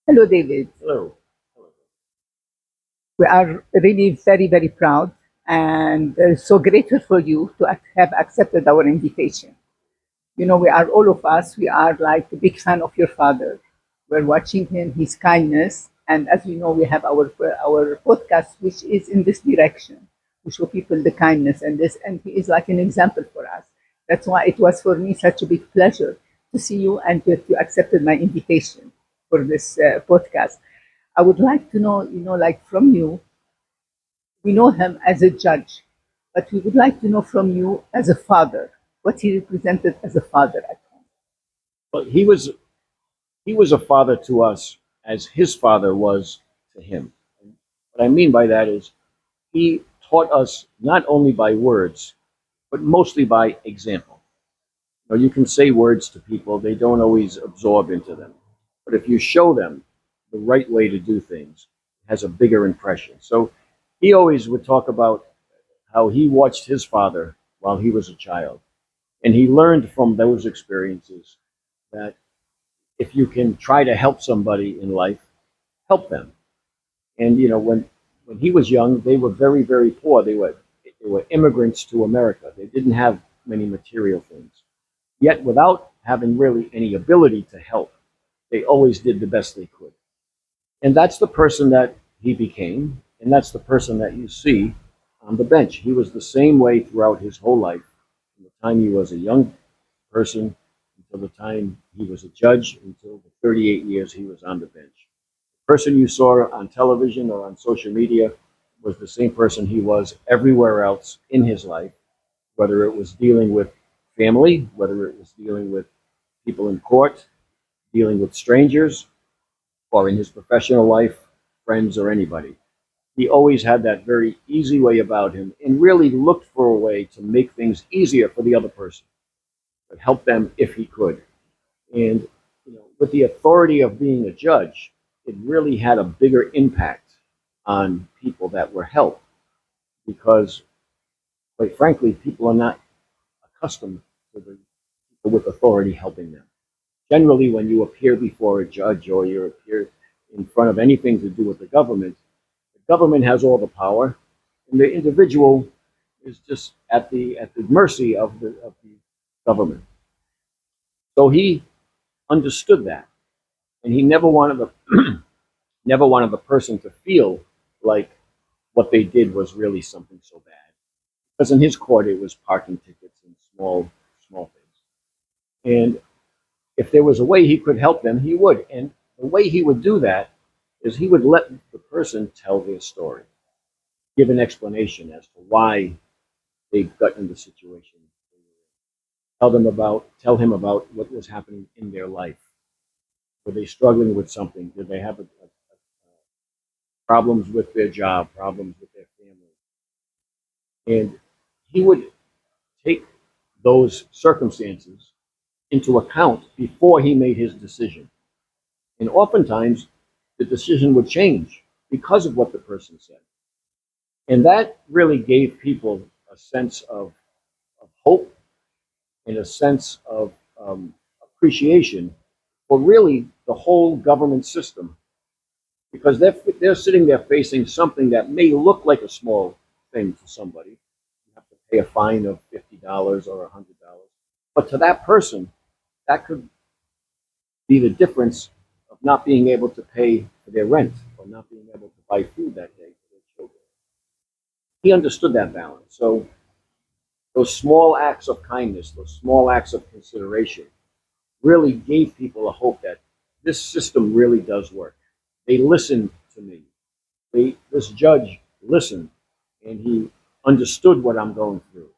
Hello, David. Hello. Hello. We are really very, very proud and so grateful for you to have accepted our invitation. You know, we are all of us, we are like a big fan of your father. We're watching him, his kindness. And as you know, we have our podcast, which is in this direction to show people the kindness and this. And he is like an example for us. That's why it was for me such a big pleasure to see you and that you accepted my invitation for this podcast. I would like to know, like from you, we know him as a judge, but we would like to know from you as a father, what he represented as a father at home. But he was a father to us as his father was to him. And what I mean by that is he taught us not only by words, but mostly by example. You can say words to people, they don't always absorb into them. But if you show them the right way to do things, it has a bigger impression. So he always would talk about how he watched his father while he was a child. And he learned from those experiences that if you can try to help somebody in life, help them. And when he was young, they were very, very poor. They were immigrants to America. They didn't have many material things. Yet without having really any ability to help, they always did the best they could. And that's the person that he became, and that's the person that you see on the bench. He was the same way throughout his whole life, from the time he was a young person until the time he was a judge, until the 38 years he was on the bench. The person you saw on television or on social media was the same person he was everywhere else in his life, whether it was dealing with family, whether it was dealing with people in court, dealing with strangers, or in his professional life, friends or anybody. He always had that very easy way about him and really looked for a way to make things easier for the other person, but help them if he could. And with the authority of being a judge, it really had a bigger impact on people that were helped because, quite frankly, people are not accustomed to the people with authority helping them. Generally, when you appear before a judge or you appear in front of anything to do with the government has all the power, and the individual is just at the mercy of the government. So he understood that, and he never wanted the person to feel like what they did was really something so bad. Because in his court, it was parking tickets and small things. And if there was a way he could help them, he would. And the way he would do that is he would let the person tell their story, give an explanation as to why they got in the situation. Tell him about what was happening in their life. Were they struggling with something? Did they have problems with their job, problems with their family? And he would take those circumstances into account before he made his decision. And oftentimes, the decision would change because of what the person said. And that really gave people a sense of hope and a sense of appreciation for really the whole government system because they're sitting there facing something that may look like a small thing to somebody. You have to pay a fine of $50 or $100, but to that person, that could be the difference of not being able to pay for their rent or not being able to buy food that day for their children. He understood that balance. So those small acts of kindness, those small acts of consideration, really gave people a hope that this system really does work. They listened to me. This judge listened, and he understood what I'm going through.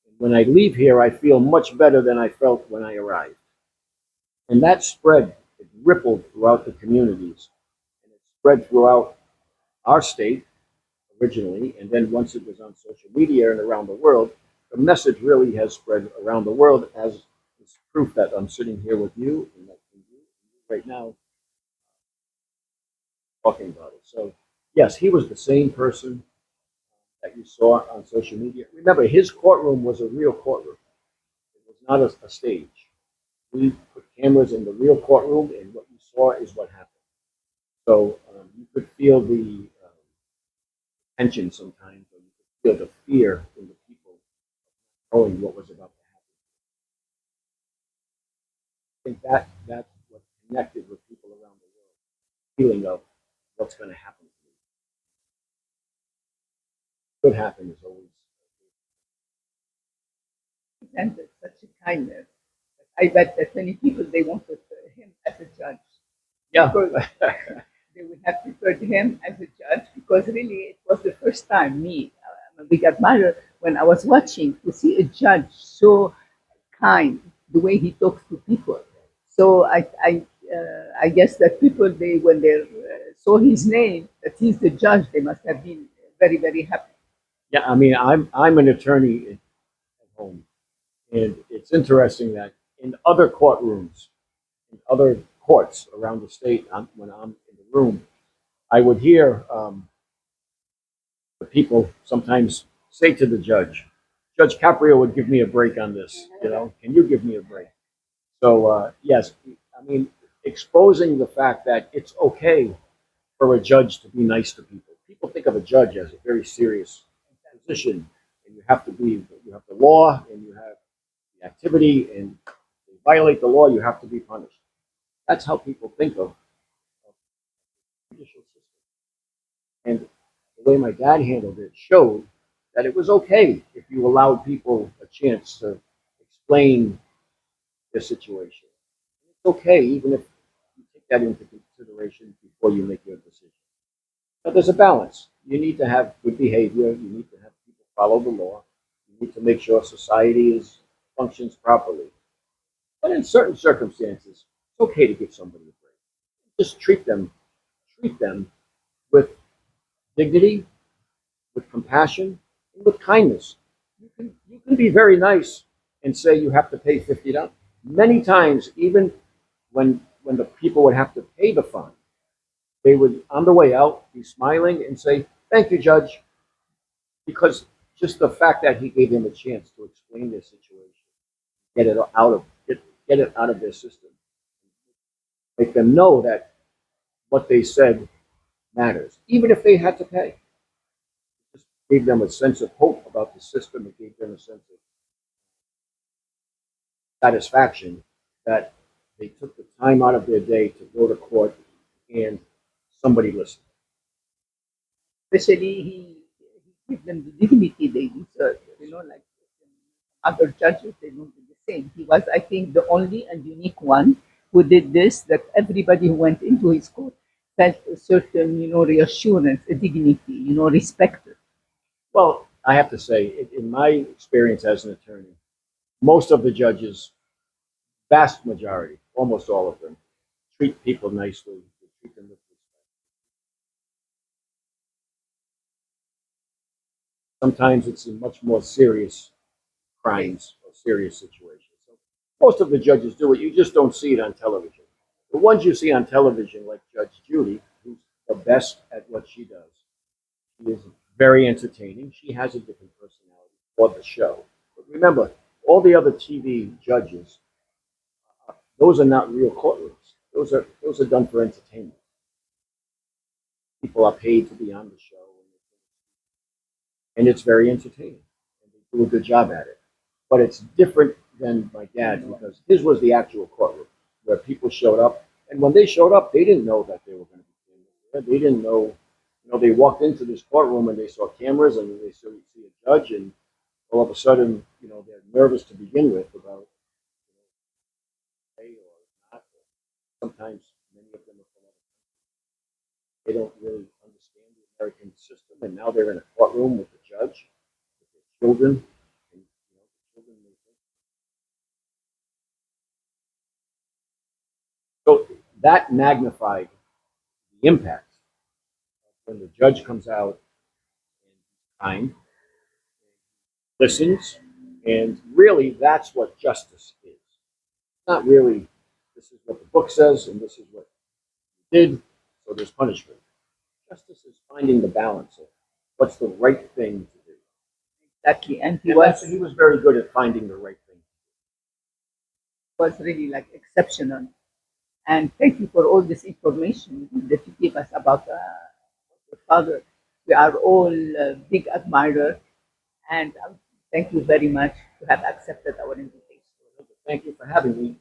And when I leave here, I feel much better than I felt when I arrived. And that spread, it rippled throughout the communities, and it spread throughout our state originally, and then once it was on social media and around the world, the message really has spread around the world as is proof that I'm sitting here with you and that you right now talking about it. So yes, he was the same person that you saw on social media. Remember, his courtroom was a real courtroom. It was not a stage. We put cameras in the real courtroom, and what you saw is what happened. So you could feel the tension sometimes, or you could feel the fear in the people knowing what was about to happen. I think that's what connected with people around the world, feeling of what's going to happen to me. Could happen is always. And such a kindness. I bet that many people they wanted him as a judge Yeah. because they would have preferred him as a judge because really it was the first time me, I'm a big admirer, when I was watching to see a judge so kind, the way he talks to people. So I guess that people they when they saw his name that he's the judge, they must have been very very happy. Yeah, I mean, I'm an attorney at home, and it's interesting that in other courtrooms, in other courts around the state, when I'm in the room, I would hear the people sometimes say to the judge, Judge Caprio would give me a break on this. Can you give me a break? So yes, I mean, exposing the fact that it's okay for a judge to be nice to people. People think of a judge as a very serious position, and you have the law, and you have the activity, and if you violate the law, you have to be punished. That's how people think of the judicial system. And the way my dad handled it showed that it was okay if you allowed people a chance to explain their situation. It's okay even if you take that into consideration before you make your decision. But there's a balance. You need to have good behavior. You need to have people follow the law. You need to make sure society functions properly. But in certain circumstances, it's okay to give somebody a break. Just treat them with dignity, with compassion, and with kindness. You can be very nice and say you have to pay $50. Many times, even when the people would have to pay the fine, they would on the way out be smiling and say, "Thank you, Judge," because just the fact that he gave them a chance to explain their situation, get it out of their system, make them know that what they said matters, even if they had to pay. Just gave them a sense of hope about the system. It gave them a sense of satisfaction that they took the time out of their day to go to court and somebody listened. Especially he gives them the dignity they deserve. Like other judges, they don't do the same. He was, I think, the only and unique one who did this. That everybody who went into his court felt a certain, reassurance, a dignity, respect. Well, I have to say, in my experience as an attorney, most of the judges, vast majority, almost all of them, treat people nicely. They treat them with respect. Sometimes it's in much more serious crimes or serious situations. So most of the judges do it. You just don't see it on television. The ones you see on television, like Judge Judy, who's the best at what she does, she is very entertaining. She has a different personality for the show. But remember, all the other TV judges, those are not real courtrooms. Those are done for entertainment. People are paid to be on the show, and it's very entertaining. And they do a good job at it. But it's different than my dad because his was the actual courtroom where people showed up, and when they showed up, they didn't know that they were going to be there. They didn't know. They walked into this courtroom and they saw cameras and they saw see a judge, and all of a sudden, they're nervous to begin with about pay or not. Sometimes many of them are from other countries. They don't really understand the American system, and now they're in a courtroom with the judge, with their children, and the children may think. So that magnified the impact when the judge comes out and kind, listens, and really that's what justice is. It's not really this is what the book says and this is what you did, so there's punishment. Justice is finding the balance of what's the right thing to do. Exactly, and He was very good at finding the right thing. was really like exceptional. And thank you for all this information that you give us about your father. We are all big admirers, and thank you very much to have accepted our invitation. Thank you for having me.